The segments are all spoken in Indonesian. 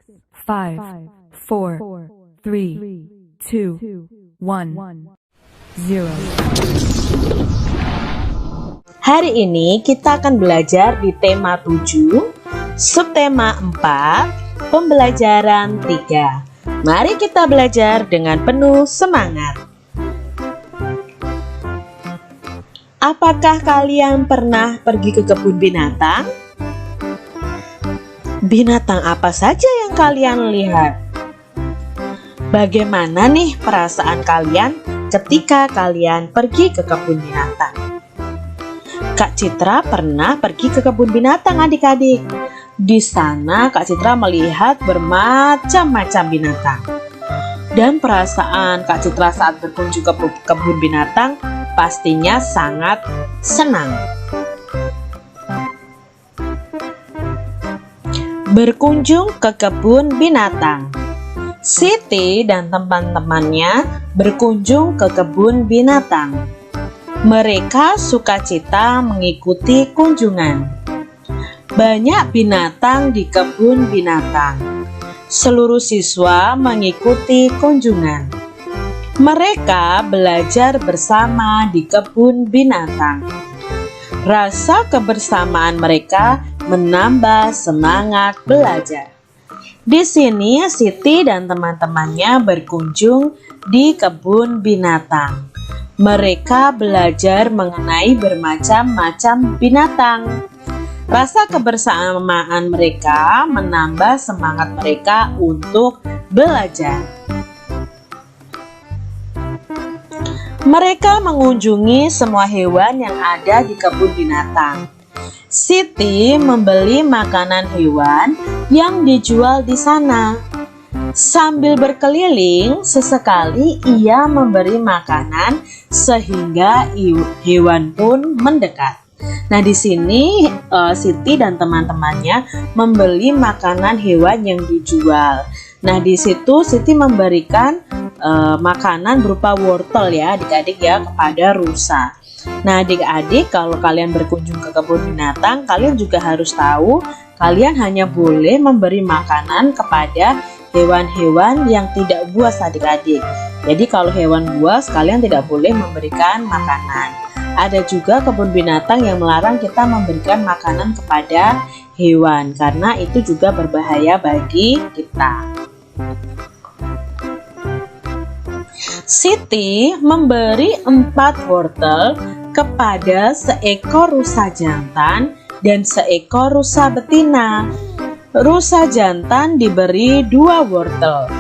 5, 4, 3, 2, 1, 0. Hari ini kita akan belajar di tema 7, subtema 4, pembelajaran 3. Mari kita belajar dengan penuh semangat. Apakah kalian pernah pergi ke kebun binatang? Binatang apa saja yang kalian lihat? Bagaimana nih perasaan kalian ketika kalian pergi ke kebun binatang? Kak Citra pernah pergi ke kebun binatang, adik-adik. Di sana Kak Citra melihat bermacam-macam binatang. Dan perasaan Kak Citra saat berkunjung ke kebun binatang pastinya sangat senang. Berkunjung ke kebun binatang. Siti dan teman-temannya berkunjung ke kebun binatang. Mereka sukacita mengikuti kunjungan. Banyak binatang di kebun binatang. Seluruh siswa mengikuti kunjungan. Mereka belajar bersama di kebun binatang. Rasa kebersamaan mereka menambah semangat belajar. Di sini Siti dan teman-temannya berkunjung di kebun binatang. Mereka belajar mengenai bermacam-macam binatang. Rasa kebersamaan mereka menambah semangat mereka untuk belajar. Mereka mengunjungi semua hewan yang ada di kebun binatang. Siti membeli makanan hewan yang dijual di sana. Sambil berkeliling, sesekali ia memberi makanan sehingga hewan pun mendekat. Nah, di sini Siti dan teman-temannya membeli makanan hewan yang dijual. Nah, di situ Siti memberikan makanan berupa wortel ya, adik-adik ya, kepada rusa. Nah, adik-adik, kalau kalian berkunjung ke kebun binatang, kalian juga harus tahu kalian hanya boleh memberi makanan kepada hewan-hewan yang tidak buas, adik-adik. Jadi kalau hewan buas, kalian tidak boleh memberikan makanan. Ada juga kebun binatang yang melarang kita memberikan makanan kepada hewan, karena itu juga berbahaya bagi kita. Siti memberi 4 wortel kepada seekor rusa jantan dan seekor rusa betina. Rusa jantan diberi 2 wortel.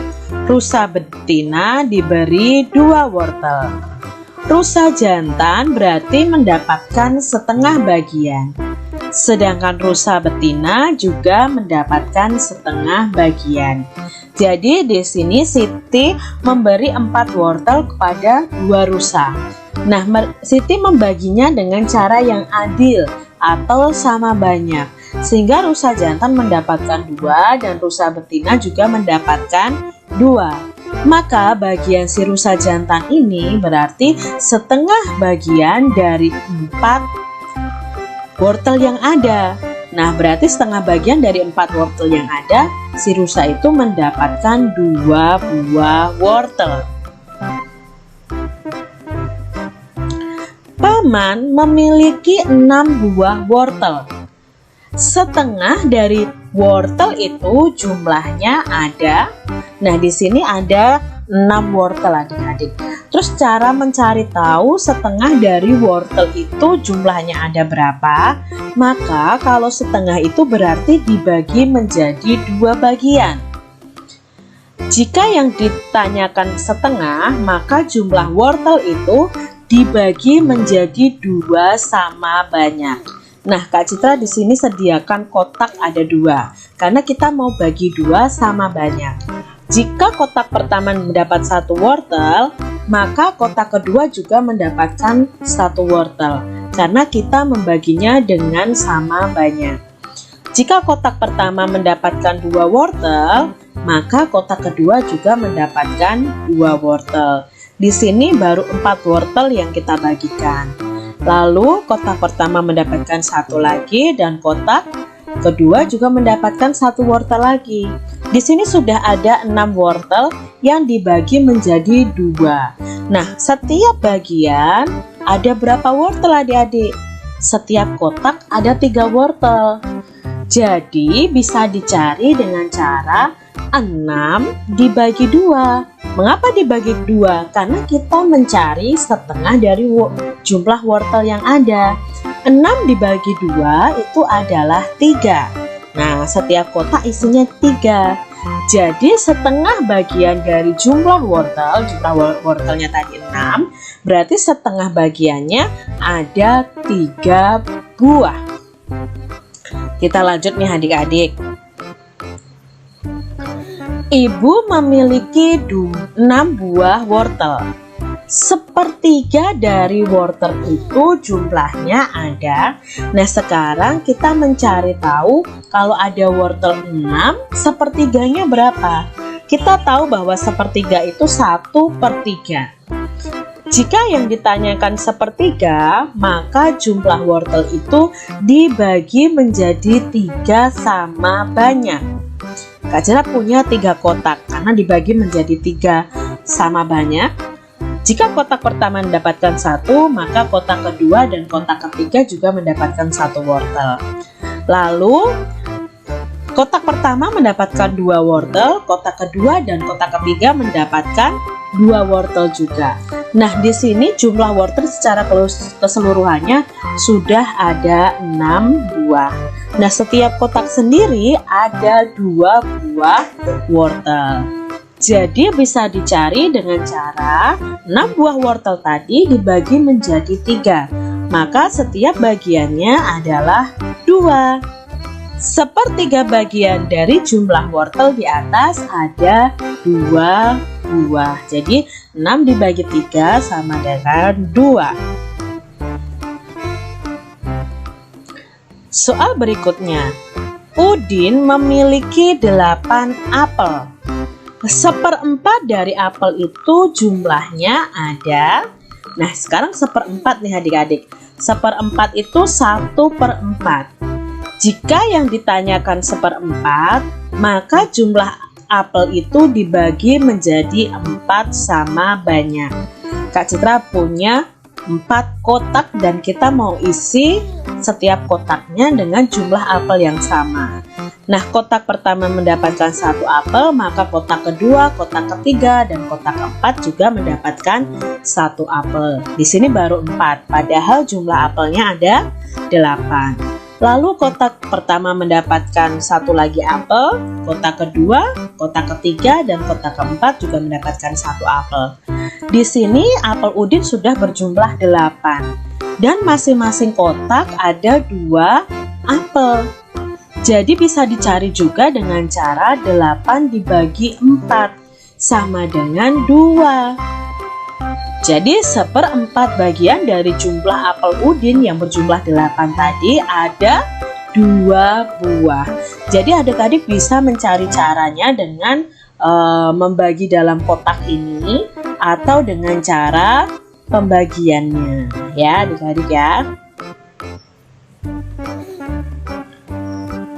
Rusa betina diberi 2 wortel. Rusa jantan berarti mendapatkan setengah bagian. Sedangkan rusa betina juga mendapatkan setengah bagian. Jadi di sini Siti memberi 4 wortel kepada 2 rusa. Nah, Siti membaginya dengan cara yang adil atau sama banyak, sehingga rusa jantan mendapatkan 2 dan rusa betina juga mendapatkan 2. Maka bagian si rusa jantan ini berarti setengah bagian dari 4 wortel yang ada. Nah, berarti setengah bagian dari 4 wortel yang ada, si rusa itu mendapatkan 2 buah wortel. Paman memiliki 6 buah wortel. Setengah dari wortel itu jumlahnya ada. Nah, di sini ada 6 wortel, adik-adik. Terus cara mencari tahu setengah dari wortel itu jumlahnya ada berapa? Maka kalau setengah itu berarti dibagi menjadi 2 bagian. Jika yang ditanyakan setengah, maka jumlah wortel itu dibagi menjadi 2 sama banyak. Nah, Kak Citra di sini sediakan kotak ada 2, karena kita mau bagi 2 sama banyak. Jika kotak pertama mendapat 1 wortel, maka kotak kedua juga mendapatkan 1 wortel, karena kita membaginya dengan sama banyak. Jika kotak pertama mendapatkan 2 wortel, maka kotak kedua juga mendapatkan 2 wortel. Di sini baru 4 wortel yang kita bagikan. Lalu kotak pertama mendapatkan 1 lagi dan kotak kedua juga mendapatkan 1 wortel lagi. Di sini sudah ada 6 wortel yang dibagi menjadi 2. Nah, setiap bagian ada berapa wortel adik-adik? Setiap kotak ada 3 wortel. Jadi bisa dicari dengan cara 6 dibagi 2. Mengapa dibagi 2? Karena kita mencari setengah dari jumlah wortel yang ada. 6 dibagi 2 itu adalah 3. Nah, setiap kotak isinya 3. Jadi setengah bagian dari jumlah wortelnya tadi 6, berarti setengah bagiannya ada 3 buah. Kita lanjut nih adik-adik. Ibu memiliki 6 buah wortel. Sepertiga dari wortel itu jumlahnya ada. Nah, sekarang kita mencari tahu kalau ada wortel 6, sepertiganya berapa? Kita tahu bahwa sepertiga itu 1/3. Jika yang ditanyakan sepertiga, maka jumlah wortel itu dibagi menjadi 3 sama banyak. Kak Citra punya 3 kotak karena dibagi menjadi 3 sama banyak. Jika kotak pertama mendapatkan 1, maka kotak kedua dan kotak ketiga juga mendapatkan 1 wortel. Lalu kotak pertama mendapatkan 2 wortel, kotak kedua dan kotak ketiga mendapatkan 2 wortel juga. Nah, di sini jumlah wortel secara keseluruhannya sudah ada 6 buah. Nah, setiap kotak sendiri ada 2 buah wortel. Jadi bisa dicari dengan cara 6 buah wortel tadi dibagi menjadi 3. Maka setiap bagiannya adalah 2. Sepertiga bagian dari jumlah wortel di atas ada 2 buah. Jadi 6 dibagi 3 sama dengan 2. Soal berikutnya. Udin memiliki 8 apel. 1/4 dari apel itu jumlahnya ada. Nah, sekarang 1/4 nih adik-adik. 1/4 itu 1/4. Jika yang ditanyakan 1/4, maka jumlah apel itu dibagi menjadi 4 sama banyak. Kak Citra punya 4 kotak dan kita mau isi setiap kotaknya dengan jumlah apel yang sama. Nah, kotak pertama mendapatkan 1 apel, maka kotak kedua, kotak ketiga, dan kotak keempat juga mendapatkan 1 apel. Di sini baru 4, padahal jumlah apelnya ada 8. Lalu kotak pertama mendapatkan 1 lagi apel, kotak kedua, kotak ketiga, dan kotak keempat juga mendapatkan 1 apel. Di sini apel Udin sudah berjumlah 8, dan masing-masing kotak ada 2 apel. Jadi bisa dicari juga dengan cara 8 dibagi 4 sama dengan 2. Jadi 1/4 bagian dari jumlah apel Udin yang berjumlah 8 tadi ada 2 buah. Jadi adik-adik bisa mencari caranya dengan membagi dalam kotak ini atau dengan cara pembagiannya ya adik-adik ya.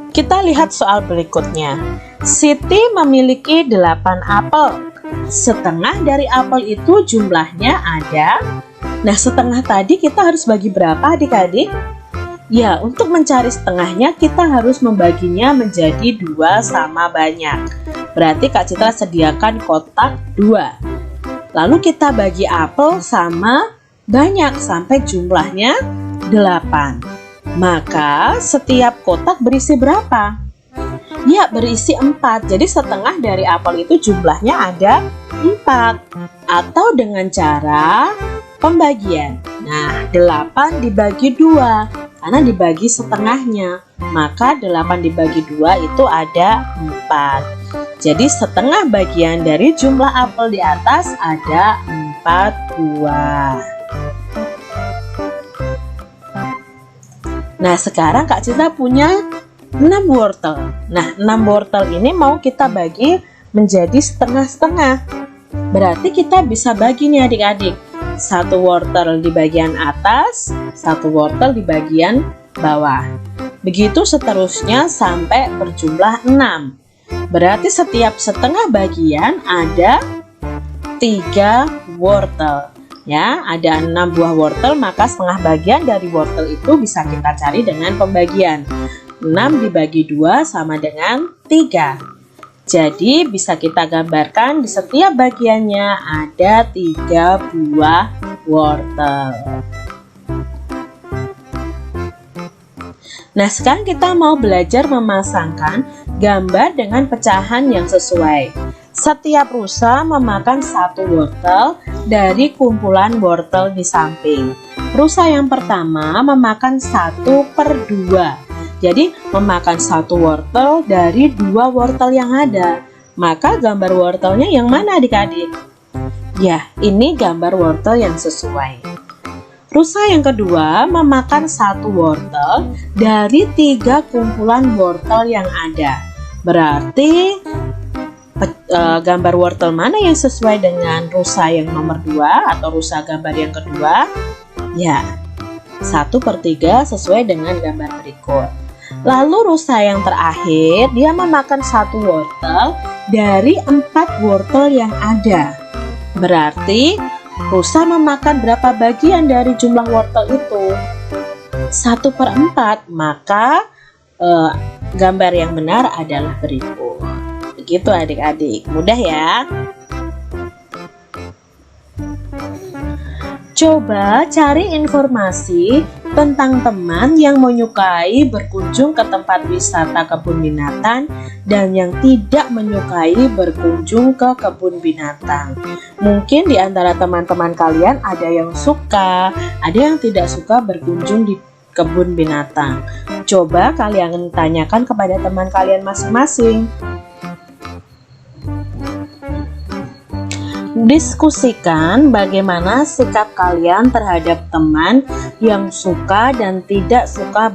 Kita lihat soal berikutnya. Siti memiliki 8 apel. Setengah dari apel itu jumlahnya ada. Nah, setengah tadi kita harus bagi berapa adik-adik? Ya, untuk mencari setengahnya kita harus membaginya menjadi 2 sama banyak. Berarti Kak Citra sediakan kotak 2. Lalu kita bagi apel sama banyak sampai jumlahnya 8. Maka setiap kotak berisi berapa? Ya, berisi 4. Jadi setengah dari apel itu jumlahnya ada 4. Atau dengan cara pembagian. Nah, 8 dibagi 2 karena dibagi setengahnya. Maka 8 dibagi 2 itu ada 4. Jadi setengah bagian dari jumlah apel di atas ada 4 buah. Nah, sekarang Kak Citra punya 6 wortel. Nah, 6 wortel ini mau kita bagi menjadi setengah-setengah. Berarti kita bisa bagi nih adik-adik. 1 wortel di bagian atas, 1 wortel di bagian bawah. Begitu seterusnya sampai berjumlah 6. Berarti setiap setengah bagian ada 3 wortel. Ya, ada 6 buah wortel, maka setengah bagian dari wortel itu bisa kita cari dengan pembagian. 6 dibagi 2 sama dengan 3. Jadi bisa kita gambarkan di setiap bagiannya ada 3 buah wortel. Nah, sekarang kita mau belajar memasangkan gambar dengan pecahan yang sesuai. Setiap rusa memakan 1 wortel dari kumpulan wortel di samping. Rusa yang pertama memakan 1/2. Jadi memakan 1 wortel dari 2 wortel yang ada. Maka gambar wortelnya yang mana adik-adik? Ya, ini gambar wortel yang sesuai. Rusa yang kedua memakan 1 wortel dari 3 kumpulan wortel yang ada. Berarti gambar wortel mana yang sesuai dengan rusa yang nomor 2 atau rusa gambar yang kedua? Ya, 1/3 sesuai dengan gambar berikut. Lalu rusa yang terakhir dia memakan 1 wortel dari 4 wortel yang ada. Berarti rusa memakan berapa bagian dari jumlah wortel itu? 1/4. Maka gambar yang benar adalah berikut. Begitu adik-adik, mudah ya. Coba cari informasi tentang teman yang menyukai berkunjung ke tempat wisata kebun binatang dan yang tidak menyukai berkunjung ke kebun binatang. Mungkin di antara teman-teman kalian ada yang suka, ada yang tidak suka berkunjung di kebun binatang. Coba kalian tanyakan kepada teman kalian masing-masing. Diskusikan bagaimana sikap kalian terhadap teman yang suka dan tidak suka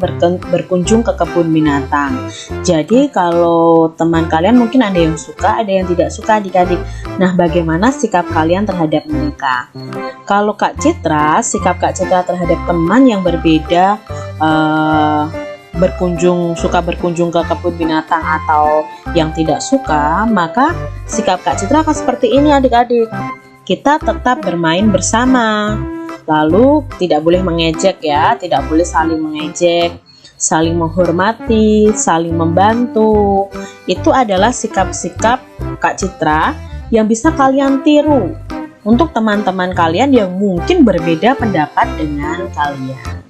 berkunjung ke kebun binatang. Jadi kalau teman kalian mungkin ada yang suka, ada yang tidak suka adik-adik. Nah, bagaimana sikap kalian terhadap mereka? Kalau Kak Citra, sikap Kak Citra terhadap teman yang berbeda, suka berkunjung ke kebun binatang atau yang tidak suka, maka sikap Kak Citra akan seperti ini adik-adik. Kita tetap bermain bersama, lalu tidak boleh mengejek ya, tidak boleh saling mengejek, saling menghormati, saling membantu. Itu adalah sikap-sikap Kak Citra yang bisa kalian tiru untuk teman-teman kalian yang mungkin berbeda pendapat dengan kalian.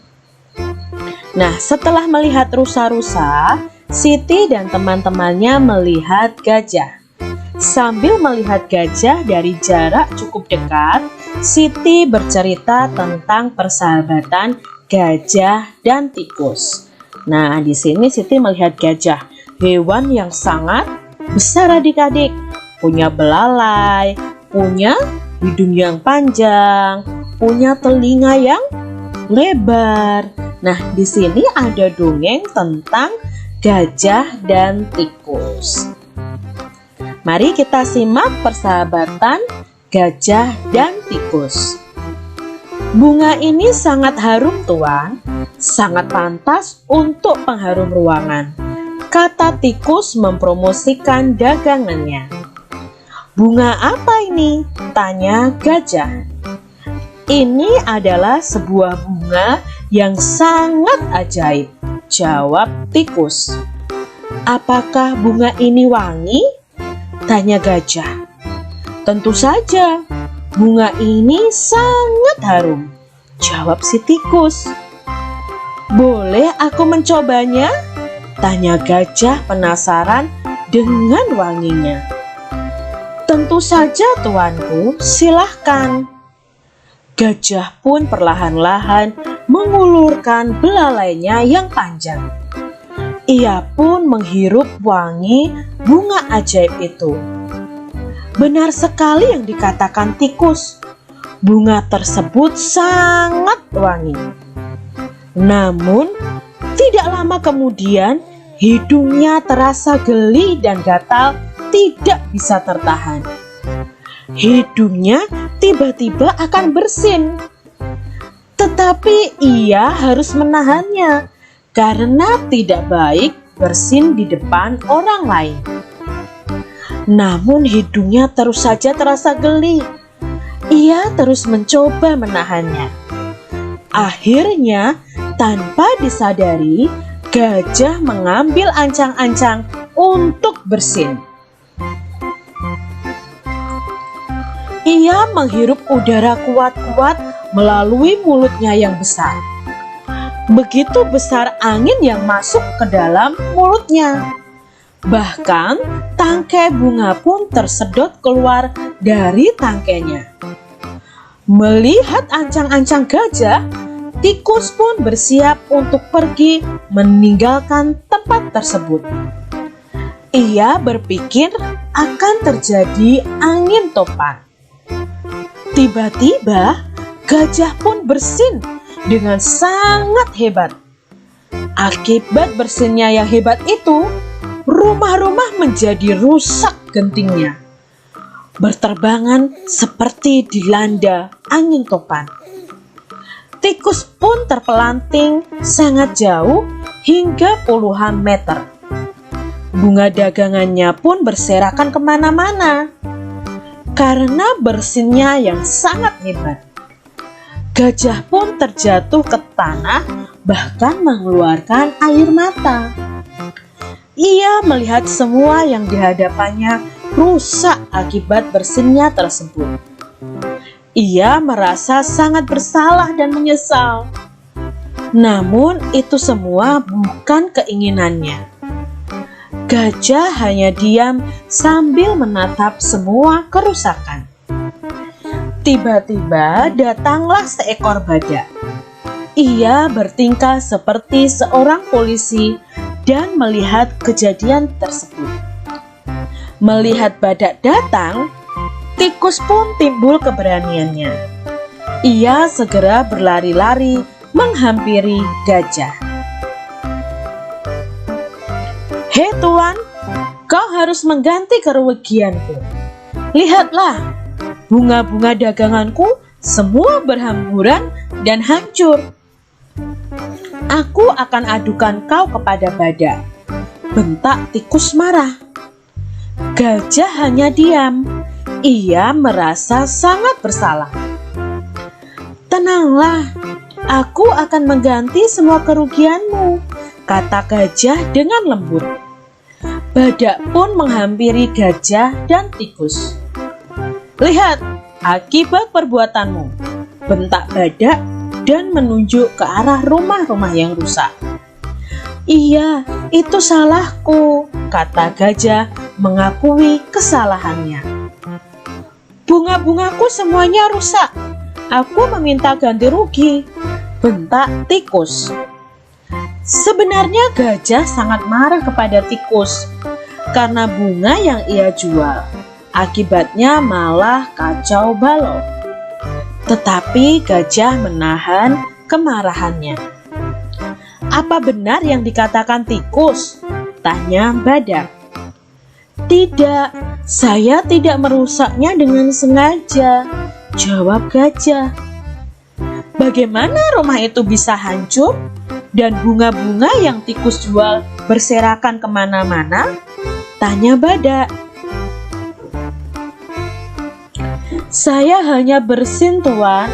Nah, setelah melihat rusa-rusa, Siti dan teman-temannya melihat gajah. Sambil melihat gajah dari jarak cukup dekat, Siti bercerita tentang persahabatan gajah dan tikus. Nah, di sini Siti melihat gajah, hewan yang sangat besar adik-adik, punya belalai, punya hidung yang panjang, punya telinga yang lebar. Nah, di sini ada dongeng tentang gajah dan tikus. Mari kita simak persahabatan gajah dan tikus. Bunga ini sangat harum, Tuan. Sangat pantas untuk pengharum ruangan, kata tikus mempromosikan dagangannya. Bunga apa ini? Tanya gajah. Ini adalah sebuah bunga yang sangat ajaib, jawab tikus. Apakah bunga ini wangi? Tanya gajah. Tentu saja, bunga ini sangat harum, jawab si tikus. Boleh aku mencobanya? Tanya gajah penasaran dengan wanginya. Tentu saja tuanku, silahkan. Gajah pun perlahan-lahan mengulurkan belalainya yang panjang. Ia pun menghirup wangi bunga ajaib itu. Benar sekali yang dikatakan tikus. Bunga tersebut sangat wangi. Namun, tidak lama kemudian hidungnya terasa geli dan gatal, tidak bisa tertahan. Hidungnya tiba-tiba akan bersin. Tetapi ia harus menahannya karena tidak baik bersin di depan orang lain. Namun hidungnya terus saja terasa geli. Ia terus mencoba menahannya. Akhirnya, tanpa disadari, gajah mengambil ancang-ancang untuk bersin. Ia menghirup udara kuat-kuat melalui mulutnya yang besar. Begitu besar angin yang masuk ke dalam mulutnya. Bahkan tangkai bunga pun tersedot keluar dari tangkainya. Melihat ancang-ancang gajah, tikus pun bersiap untuk pergi meninggalkan tempat tersebut. Ia berpikir akan terjadi angin topan. Tiba-tiba gajah pun bersin dengan sangat hebat. Akibat bersinnya yang hebat itu, rumah-rumah menjadi rusak gentingnya, berterbangan seperti dilanda angin topan. Tikus pun terpelanting sangat jauh hingga puluhan meter. Bunga dagangannya pun berserakan kemana-mana karena bersinnya yang sangat hebat. Gajah pun terjatuh ke tanah, bahkan mengeluarkan air mata. Ia melihat semua yang dihadapannya rusak akibat bersinnya tersebut. Ia merasa sangat bersalah dan menyesal. Namun itu semua bukan keinginannya. Gajah hanya diam sambil menatap semua kerusakan. Tiba-tiba datanglah seekor badak. Ia bertingkah seperti seorang polisi dan melihat kejadian tersebut. Melihat badak datang, tikus pun timbul keberaniannya. Ia segera berlari-lari menghampiri gajah. "Hei tuan, kau harus mengganti kerugianku. Lihatlah, bunga-bunga daganganku semua berhamburan dan hancur. Aku akan adukan kau kepada badak," bentak tikus marah. Gajah hanya diam. Ia merasa sangat bersalah. "Tenanglah, aku akan mengganti semua kerugianmu," kata gajah dengan lembut. Badak pun menghampiri gajah dan tikus. "Lihat akibat perbuatanmu," bentak badak dan menunjuk ke arah rumah-rumah yang rusak. "Iya, itu salahku," kata gajah mengakui kesalahannya. "Bunga-bungaku semuanya rusak. Aku meminta ganti rugi," bentak tikus. Sebenarnya gajah sangat marah kepada tikus karena bunga yang ia jual. Akibatnya malah kacau balau. Tetapi gajah menahan kemarahannya. "Apa benar yang dikatakan tikus?" tanya badak. "Tidak, saya tidak merusaknya dengan sengaja," jawab gajah. "Bagaimana rumah itu bisa hancur dan bunga-bunga yang tikus jual berserakan kemana-mana?" tanya badak. "Saya hanya bersin, tuan."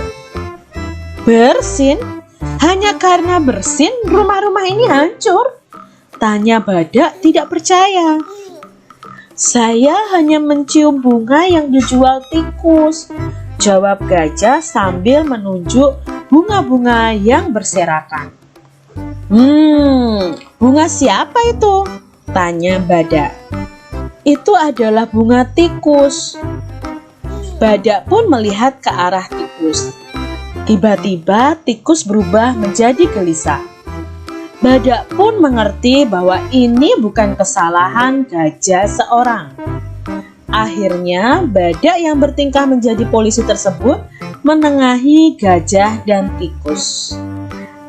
"Bersin? Hanya karena bersin rumah-rumah ini hancur?" tanya badak tidak percaya. "Saya hanya mencium bunga yang dijual tikus," jawab gajah sambil menunjuk bunga-bunga yang berserakan. Bunga siapa itu?" tanya badak. "Itu adalah bunga tikus." Badak pun melihat ke arah tikus. Tiba-tiba tikus berubah menjadi gelisah. Badak pun mengerti bahwa ini bukan kesalahan gajah seorang. Akhirnya badak yang bertingkah menjadi polisi tersebut menengahi gajah dan tikus.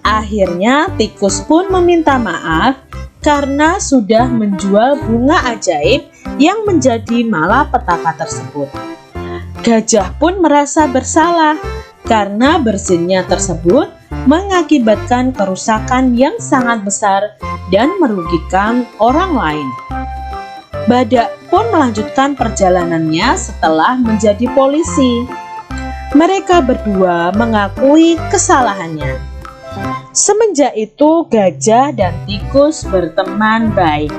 Akhirnya tikus pun meminta maaf karena sudah menjual bunga ajaib yang menjadi malapetaka tersebut. Gajah pun merasa bersalah karena bersinnya tersebut mengakibatkan kerusakan yang sangat besar dan merugikan orang lain. Badak pun melanjutkan perjalanannya setelah menjadi polisi. Mereka berdua mengakui kesalahannya. Semenjak itu gajah dan tikus berteman baik.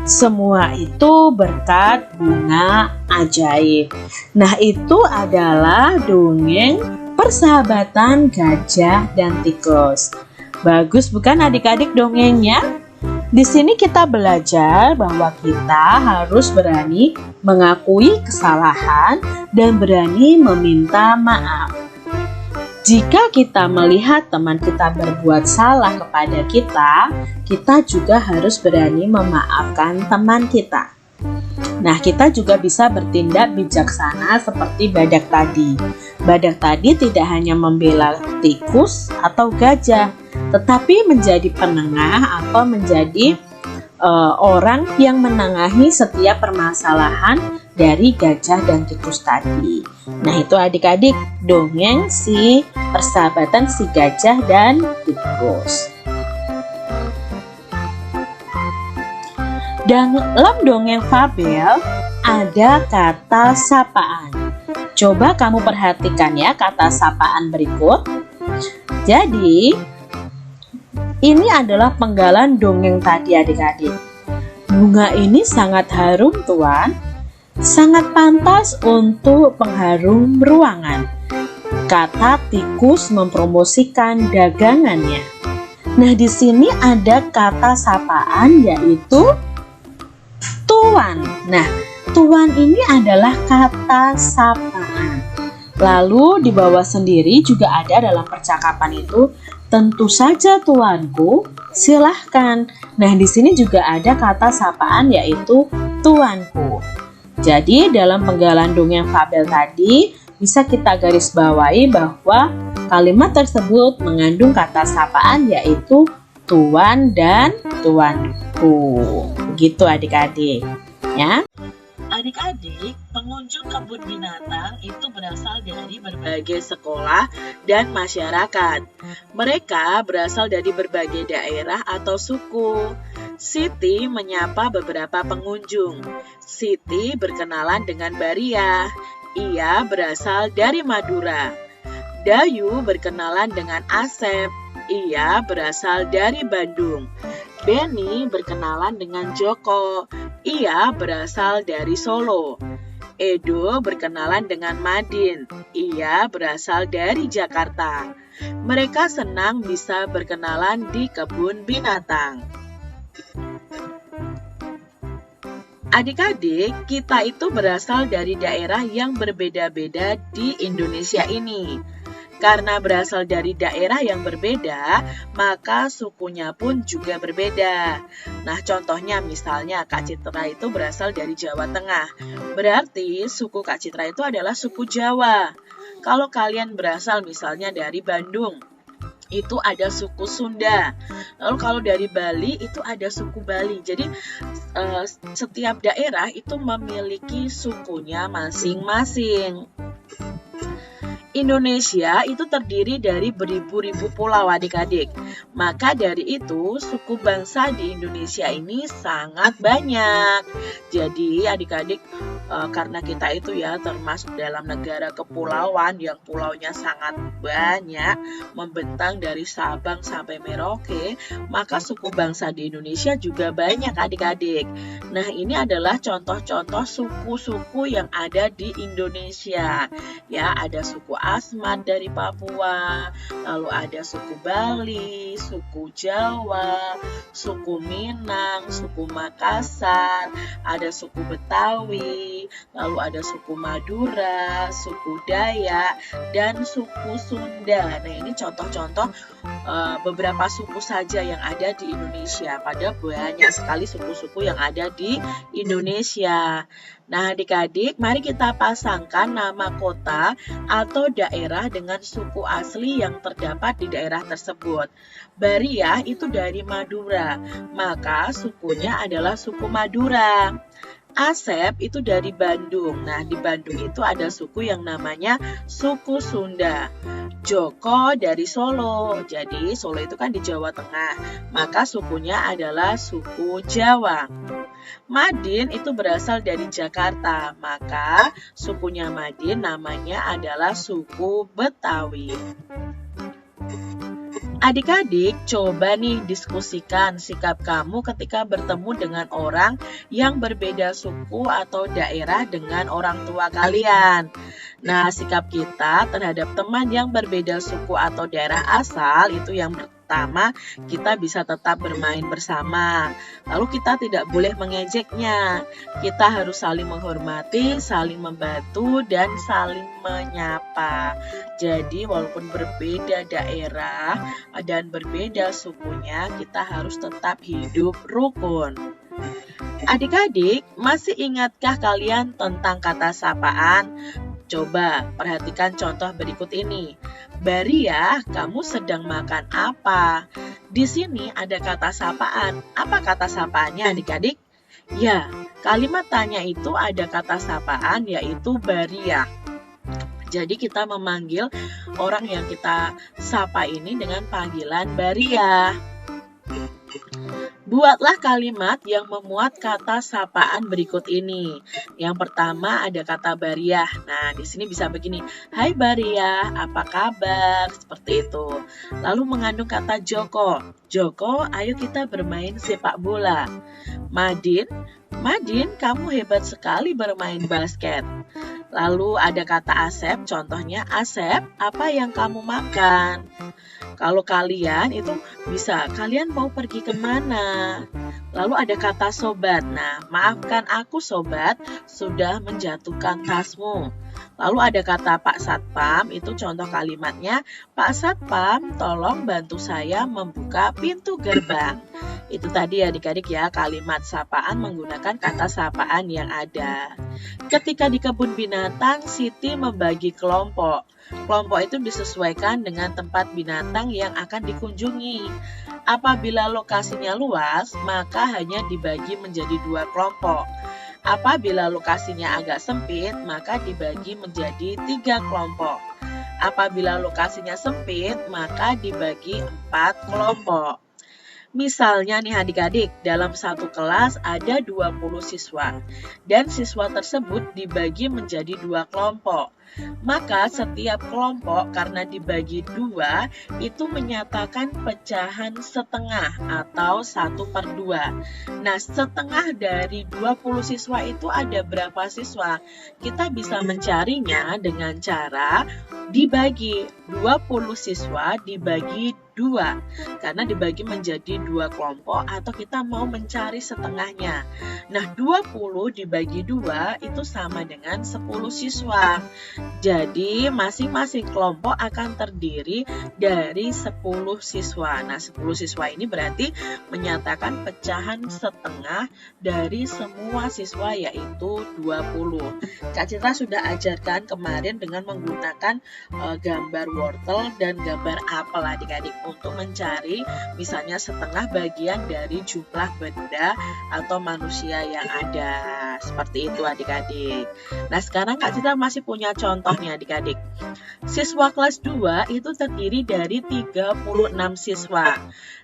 Semua itu berkat bunga ajaib. Nah, itu adalah dongeng persahabatan gajah dan tikus. Bagus bukan adik-adik dongengnya? Di sini kita belajar bahwa kita harus berani mengakui kesalahan dan berani meminta maaf. Jika kita melihat teman kita berbuat salah kepada kita juga harus berani memaafkan teman kita. Nah, kita juga bisa bertindak bijaksana seperti badak tadi. Badak tadi tidak hanya membela tikus atau gajah, tetapi menjadi penengah atau menjadi orang yang menengahi setiap permasalahan dari gajah dan tikus tadi. Nah, itu adik-adik dongeng si persahabatan si gajah dan tikus. Dalam dongeng fabel ada kata sapaan. Coba kamu perhatikan ya kata sapaan berikut. Jadi, ini adalah penggalan dongeng tadi adik-adik. Bunga ini sangat harum tuan, sangat pantas untuk pengharum ruangan. Kata tikus mempromosikan dagangannya. Nah, di sini ada kata sapaan yaitu tuan. Nah, tuan ini adalah kata sapaan. Lalu di bawah sendiri juga ada dalam percakapan itu, tentu saja tuanku, silahkan. Nah, di sini juga ada kata sapaan yaitu tuanku. Jadi dalam penggalan dongeng fabel tadi bisa kita garis bawahi bahwa kalimat tersebut mengandung kata sapaan yaitu tuan dan tuanku. Begitu adik-adik ya. Adik-adik, pengunjung kebun binatang itu berasal dari berbagai sekolah dan masyarakat. Mereka berasal dari berbagai daerah atau suku. Siti menyapa beberapa pengunjung. Siti berkenalan dengan Baria. Ia berasal dari Madura. Dayu berkenalan dengan Asep. Ia berasal dari Bandung. Beni berkenalan dengan Joko. Ia berasal dari Solo. Edo berkenalan dengan Madin. Ia berasal dari Jakarta. Mereka senang bisa berkenalan di kebun binatang. Adik-adik, kita itu berasal dari daerah yang berbeda-beda di Indonesia ini. Karena berasal dari daerah yang berbeda, maka sukunya pun juga berbeda. Nah, contohnya misalnya Kak Citra itu berasal dari Jawa Tengah. Berarti suku Kak Citra itu adalah suku Jawa. Kalau kalian berasal misalnya dari Bandung, itu ada suku Sunda. Lalu kalau dari Bali itu ada suku Bali. Jadi setiap daerah itu memiliki sukunya masing-masing. Indonesia itu terdiri dari beribu-ribu pulau adik-adik. Maka dari itu suku bangsa di Indonesia ini sangat banyak. Jadi adik-adik karena kita itu ya termasuk dalam negara kepulauan yang pulaunya sangat banyak, membentang dari Sabang sampai Merauke, maka suku bangsa di Indonesia juga banyak adik-adik. Nah, ini adalah contoh-contoh suku-suku yang ada di Indonesia. Ya, ada suku Asmat dari Papua, lalu ada suku Bali, suku Jawa, suku Minang, suku Makassar, ada suku Betawi, lalu ada suku Madura, suku Dayak, dan suku Sunda. Nah, ini contoh-contoh beberapa suku saja yang ada di Indonesia. Pada banyak sekali suku-suku yang ada di Indonesia. Nah, adik-adik, mari kita pasangkan nama kota atau daerah dengan suku asli yang terdapat di daerah tersebut. Baria itu dari Madura, maka sukunya adalah suku Madura. Asep itu dari Bandung. Nah, di Bandung itu ada suku yang namanya suku Sunda. Joko dari Solo. Jadi Solo itu kan di Jawa Tengah, maka sukunya adalah suku Jawa. Madin itu berasal dari Jakarta, maka sukunya Madin namanya adalah suku Betawi. Adik-adik, coba nih diskusikan sikap kamu ketika bertemu dengan orang yang berbeda suku atau daerah dengan orang tua kalian. Nah, sikap kita terhadap teman yang berbeda suku atau daerah asal itu yang pertama, kita bisa tetap bermain bersama. Lalu kita tidak boleh mengejeknya. Kita harus saling menghormati, saling membantu, dan saling menyapa. Jadi walaupun berbeda daerah dan berbeda sukunya, kita harus tetap hidup rukun. Adik-adik, masih ingatkah kalian tentang kata sapaan? Coba perhatikan contoh berikut ini. Baria, kamu sedang makan apa? Di sini ada kata sapaan. Apa kata sapaannya adik-adik? Ya, kalimat tanya itu ada kata sapaan yaitu Baria. Jadi kita memanggil orang yang kita sapa ini dengan panggilan Baria. Buatlah kalimat yang memuat kata sapaan berikut ini. Yang pertama ada kata Bariah. Nah, di sini bisa begini. Hai Bariah, apa kabar? Seperti itu. Lalu mengandung kata Joko. Joko, ayo kita bermain sepak bola. Madin, kamu hebat sekali bermain basket. Lalu ada kata Asep, contohnya Asep, apa yang kamu makan? Kalau kalian itu bisa, kalian mau pergi kemana? Lalu ada kata sobat. Nah, maafkan aku sobat, sudah menjatuhkan tasmu. Lalu ada kata Pak Satpam, itu contoh kalimatnya. Pak Satpam, tolong bantu saya membuka pintu gerbang. Itu tadi adik-adik ya, kalimat sapaan menggunakan kata sapaan yang ada. Ketika di kebun binatang, Siti membagi kelompok. Kelompok itu disesuaikan dengan tempat binatang yang akan dikunjungi. Apabila lokasinya luas, maka hanya dibagi menjadi 2 kelompok. Apabila lokasinya agak sempit, maka dibagi menjadi 3 kelompok. Apabila lokasinya sempit, maka dibagi 4 kelompok. Misalnya nih adik-adik, dalam satu kelas ada 20 siswa dan siswa tersebut dibagi menjadi 2 kelompok. Maka setiap kelompok karena dibagi 2 itu menyatakan pecahan setengah atau 1/2. Nah, setengah dari 20 siswa itu ada berapa siswa? Kita bisa mencarinya dengan cara dibagi 20 siswa dibagi 2 karena dibagi menjadi 2 kelompok atau kita mau mencari setengahnya. Nah, 20 dibagi 2 itu sama dengan 10 siswa. Jadi masing-masing kelompok akan terdiri dari 10 siswa. Nah, 10 siswa ini berarti menyatakan pecahan setengah dari semua siswa yaitu 20. Kak Citra sudah ajarkan kemarin dengan menggunakan gambar wortel dan gambar apel adik-adik untuk mencari misalnya setengah bagian dari jumlah benda atau manusia yang ada. Seperti itu adik-adik. Nah, sekarang Kak Citra masih punya contohnya adik-adik. Siswa kelas 2 itu terdiri dari 36 siswa.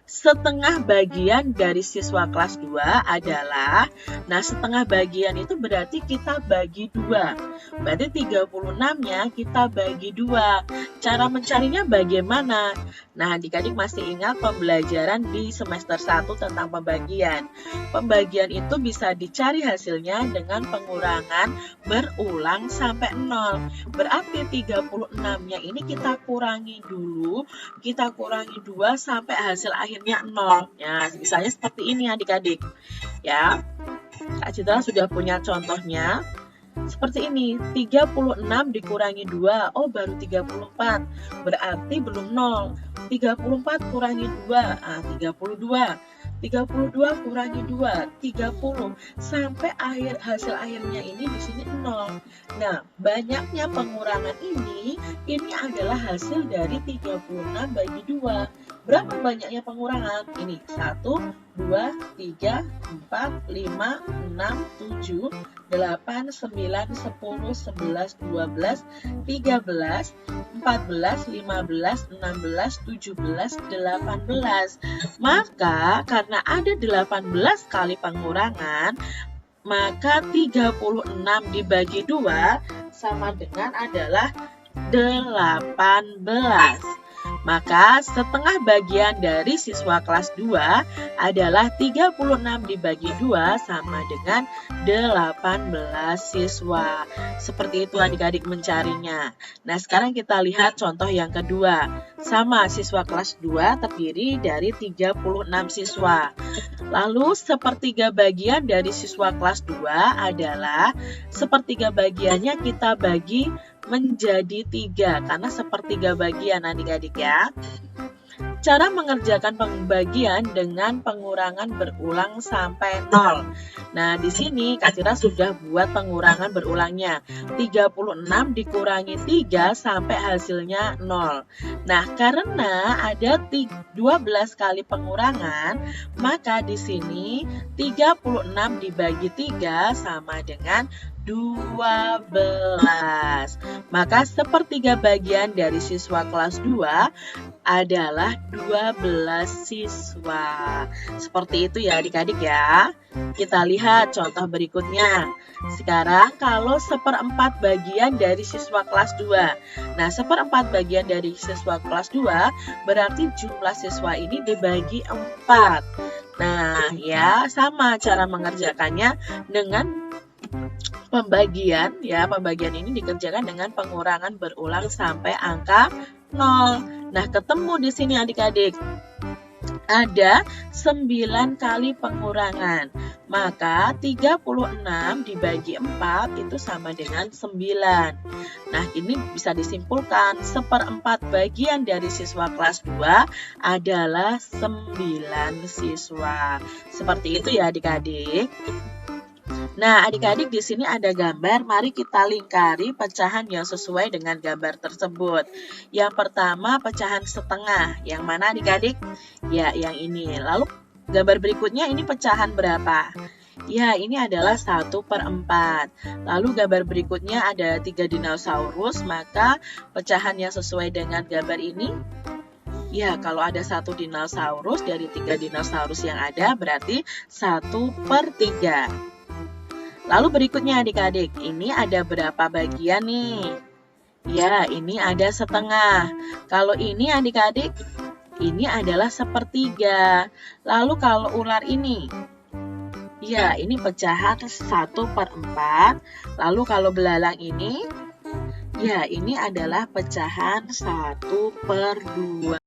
Setengah bagian dari siswa kelas 2 adalah, nah setengah bagian itu berarti kita bagi 2. Berarti 36-nya kita bagi 2. Cara mencarinya bagaimana? Nah, adik-adik masih ingat pembelajaran di semester 1 tentang pembagian. Pembagian itu bisa dicari hasilnya dengan pengurangan berulang sampai 0. Berarti 36-nya ini kita kurangi dulu, kita kurangi 2 sampai hasil akhirnya 0. Ya, misalnya seperti ini adik-adik. Ya, Kak Citra sudah punya contohnya. Seperti ini, 36 dikurangi 2, oh baru 34, berarti belum 0. 34 kurangi 2, 32. 32 kurangi 2, 30. Sampai hasil akhirnya ini di sini 0. Nah, banyaknya pengurangan ini adalah hasil dari 36 bagi 2. Berapa banyaknya pengurangan? Ini 1, 2, 3, 4, 5, 6, 7, 8, 9, 10, 11, 12, 13, 14, 15, 16, 17, 18. Maka karena ada 18 kali pengurangan, maka 36 dibagi 2 sama dengan adalah 18. Maka setengah bagian dari siswa kelas 2 adalah 36 dibagi 2 sama dengan 18 siswa. Seperti itu adik-adik mencarinya. Nah, sekarang kita lihat contoh yang kedua. Sama, siswa kelas 2 terdiri dari 36 siswa. Lalu sepertiga bagian dari siswa kelas 2 adalah sepertiga bagiannya kita bagi menjadi 3 karena sepertiga bagian adik-adik ya. Cara mengerjakan pembagian dengan pengurangan berulang sampai 0. Nah, di sini Kak Cira sudah buat pengurangan berulangnya. 36 dikurangi 3 sampai hasilnya 0. Nah, karena ada 12 kali pengurangan, maka di sini 36 dibagi 3 sama dengan 12. Maka sepertiga bagian dari siswa kelas 2 adalah 12 siswa. Seperti itu ya adik-adik ya. Kita lihat contoh berikutnya. Sekarang kalau 1/4 bagian dari siswa kelas 2. Nah, 1/4 bagian dari siswa kelas 2 berarti jumlah siswa ini dibagi 4. Nah, ya sama cara mengerjakannya dengan pembagian ya. Pembagian ini dikerjakan dengan pengurangan berulang sampai angka 0. Nah, ketemu di sini adik-adik. Ada 9 kali pengurangan. Maka 36 dibagi 4 itu sama dengan 9. Nah, ini bisa disimpulkan 1/4 bagian dari siswa kelas 2 adalah 9 siswa. Seperti itu ya adik-adik. Nah, adik-adik di sini ada gambar. Mari kita lingkari pecahan yang sesuai dengan gambar tersebut. Yang pertama pecahan setengah. Yang mana adik-adik? Ya, yang ini. Lalu gambar berikutnya ini pecahan berapa? Ya, ini adalah 1/4. Lalu gambar berikutnya ada 3 dinosaurus. Maka pecahan yang sesuai dengan gambar ini, ya, kalau ada 1 dinosaurus dari 3 dinosaurus yang ada berarti 1/3. Lalu berikutnya adik-adik, ini ada berapa bagian nih? Ya, ini ada setengah. Kalau ini adik-adik, ini adalah 1/3. Lalu kalau ular ini, ya ini pecahan 1/4. Lalu kalau belalang ini, ya ini adalah pecahan 1/2.